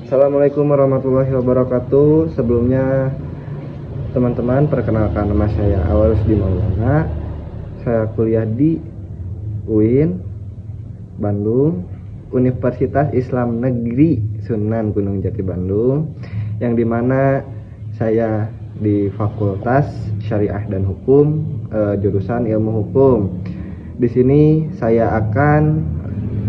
Assalamualaikum warahmatullahi wabarakatuh. Sebelumnya teman-teman, perkenalkan nama saya Awaluddi Maulana. Saya kuliah di UIN Bandung, Universitas Islam Negeri Sunan Gunung Jati Bandung, yang dimana saya di Fakultas Syariah dan Hukum, jurusan Ilmu Hukum. Di sini saya akan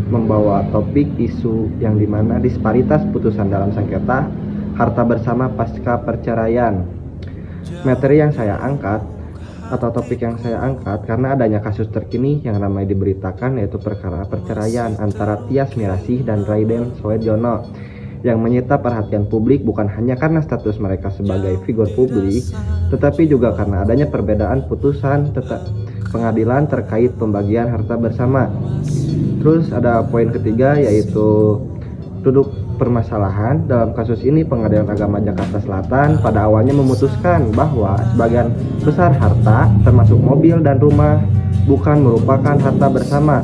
membawa topik isu yang dimana disparitas putusan dalam sengketa harta bersama pasca perceraian. Materi yang saya angkat atau topik yang saya angkat karena adanya kasus terkini yang ramai diberitakan, yaitu perkara perceraian antara Tyas Mirasih dan Raiden Soedjono yang menyita perhatian publik bukan hanya karena status mereka sebagai figur publik, tetapi juga karena adanya perbedaan putusan pengadilan terkait pembagian harta bersama. Terus ada poin ketiga, yaitu duduk permasalahan. Dalam kasus ini Pengadilan Agama Jakarta Selatan pada awalnya memutuskan bahwa sebagian besar harta termasuk mobil dan rumah bukan merupakan harta bersama,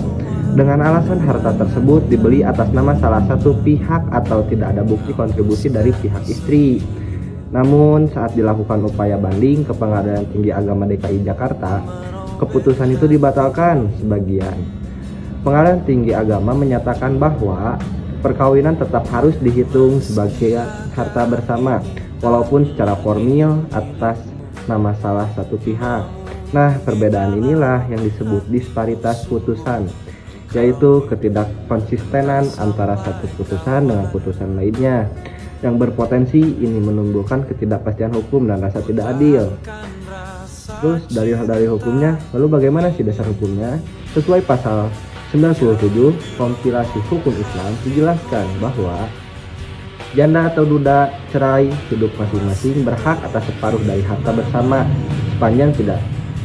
dengan alasan harta tersebut dibeli atas nama salah satu pihak atau tidak ada bukti kontribusi dari pihak istri. Namun saat dilakukan upaya banding ke Pengadilan Tinggi Agama DKI Jakarta, keputusan itu dibatalkan sebagian. Pengadilan Tinggi Agama menyatakan bahwa perkawinan tetap harus dihitung sebagai harta bersama walaupun secara formil atas nama salah satu pihak. Nah, perbedaan inilah yang disebut disparitas putusan, yaitu ketidakkonsistenan antara satu putusan dengan putusan lainnya yang berpotensi ini menumbuhkan ketidakpastian hukum dan rasa tidak adil. Terus dari hukumnya, lalu bagaimana sih dasar hukumnya? Sesuai pasal 97 Kompilasi Hukum Islam dijelaskan bahwa janda atau duda cerai hidup masing-masing berhak atas separuh dari harta bersama sepanjang tidak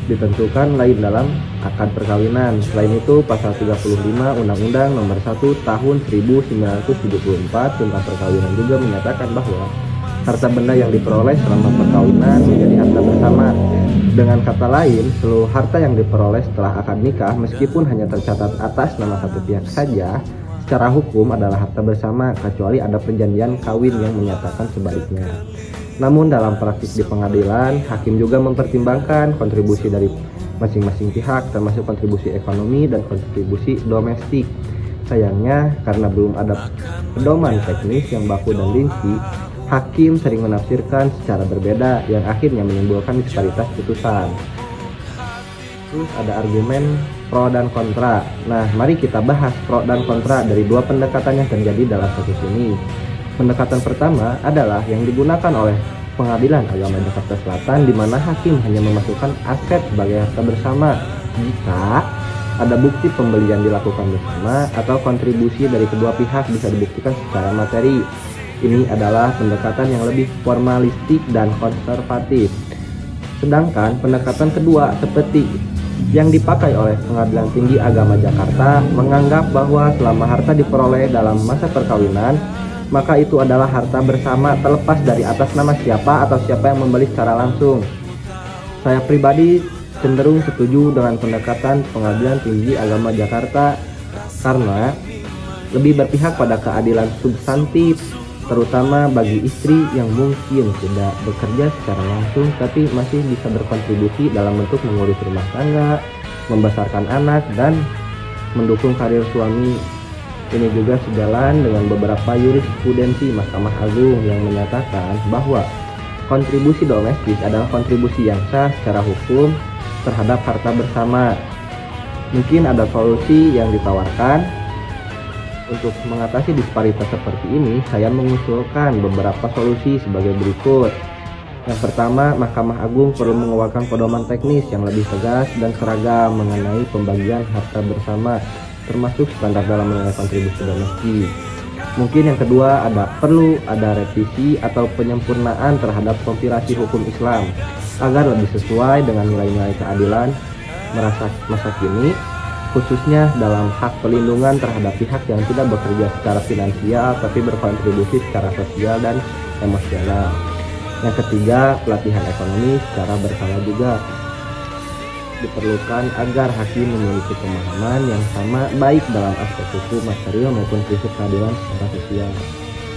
ditentukan lain dalam akad perkawinan. Selain itu, pasal 35 Undang-Undang Nomor 1 Tahun 1974 tentang perkawinan juga menyatakan bahwa harta benda yang diperoleh selama perkawinan menjadi harta bersama. Dengan kata lain, seluruh harta yang diperoleh setelah akad nikah meskipun hanya tercatat atas nama satu pihak saja, secara hukum adalah harta bersama kecuali ada perjanjian kawin yang menyatakan sebaliknya. Namun dalam praktik di pengadilan, hakim juga mempertimbangkan kontribusi dari masing-masing pihak, termasuk kontribusi ekonomi dan kontribusi domestik. Sayangnya, karena belum ada pedoman teknis yang baku dan rinci, hakim sering menafsirkan secara berbeda yang akhirnya menimbulkan disparitas putusan. Terus ada argumen pro dan kontra. Nah, mari kita bahas pro dan kontra dari dua pendekatan yang terjadi dalam kasus ini. Pendekatan pertama adalah yang digunakan oleh Pengadilan Agama Jakarta Selatan, di mana hakim hanya memasukkan aset sebagai harta bersama jika ada bukti pembelian dilakukan bersama atau kontribusi dari kedua pihak bisa dibuktikan secara materi. Ini adalah pendekatan yang lebih formalistik dan konservatif. Sedangkan pendekatan kedua seperti yang dipakai oleh Pengadilan Tinggi Agama Jakarta menganggap bahwa selama harta diperoleh dalam masa perkawinan, maka itu adalah harta bersama terlepas dari atas nama siapa atau siapa yang membeli secara langsung. Saya pribadi cenderung setuju dengan pendekatan Pengadilan Tinggi Agama Jakarta karena lebih berpihak pada keadilan substantif, terutama bagi istri yang mungkin tidak bekerja secara langsung tapi masih bisa berkontribusi dalam bentuk mengurus rumah tangga, membesarkan anak, dan mendukung karir suami. Ini juga sejalan dengan beberapa jurisprudensi Mahkamah Agung yang menyatakan bahwa kontribusi domestik adalah kontribusi yang sah secara hukum terhadap harta bersama. Mungkin ada solusi yang ditawarkan. Untuk mengatasi disparitas seperti ini, saya mengusulkan beberapa solusi sebagai berikut. Yang pertama, Mahkamah Agung perlu mengeluarkan pedoman teknis yang lebih tegas dan seragam mengenai pembagian harta bersama, termasuk standar dalam menilai kontribusi domestik. Mungkin yang kedua, perlu ada revisi atau penyempurnaan terhadap kompilasi hukum Islam agar lebih sesuai dengan nilai-nilai keadilan masa kini, khususnya dalam hak pelindungan terhadap pihak yang tidak bekerja secara finansial tapi berkontribusi secara sosial dan emosional. Yang ketiga, pelatihan ekonomi secara bersama juga diperlukan agar hakim memiliki pemahaman yang sama baik dalam aspek hukum material maupun prinsip keadilan secara sosial.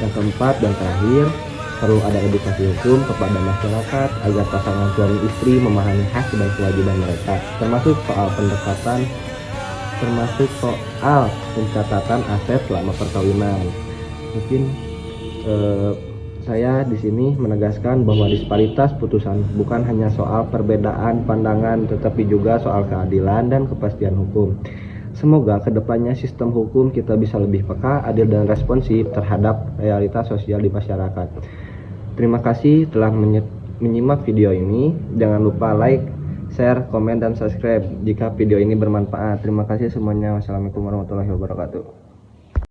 Yang keempat dan terakhir, perlu ada edukasi hukum kepada masyarakat agar pasangan suami istri memahami hak dan kewajiban mereka, termasuk soal pencatatan aset selama perkawinan. Mungkin saya di sini menegaskan bahwa disparitas putusan bukan hanya soal perbedaan pandangan, tetapi juga soal keadilan dan kepastian hukum. Semoga kedepannya sistem hukum kita bisa lebih peka, adil dan responsif terhadap realitas sosial di masyarakat. Terima kasih telah menyimak video ini. Jangan lupa like, share, komen, dan subscribe jika video ini bermanfaat. Terima kasih semuanya. Wassalamualaikum warahmatullahi wabarakatuh.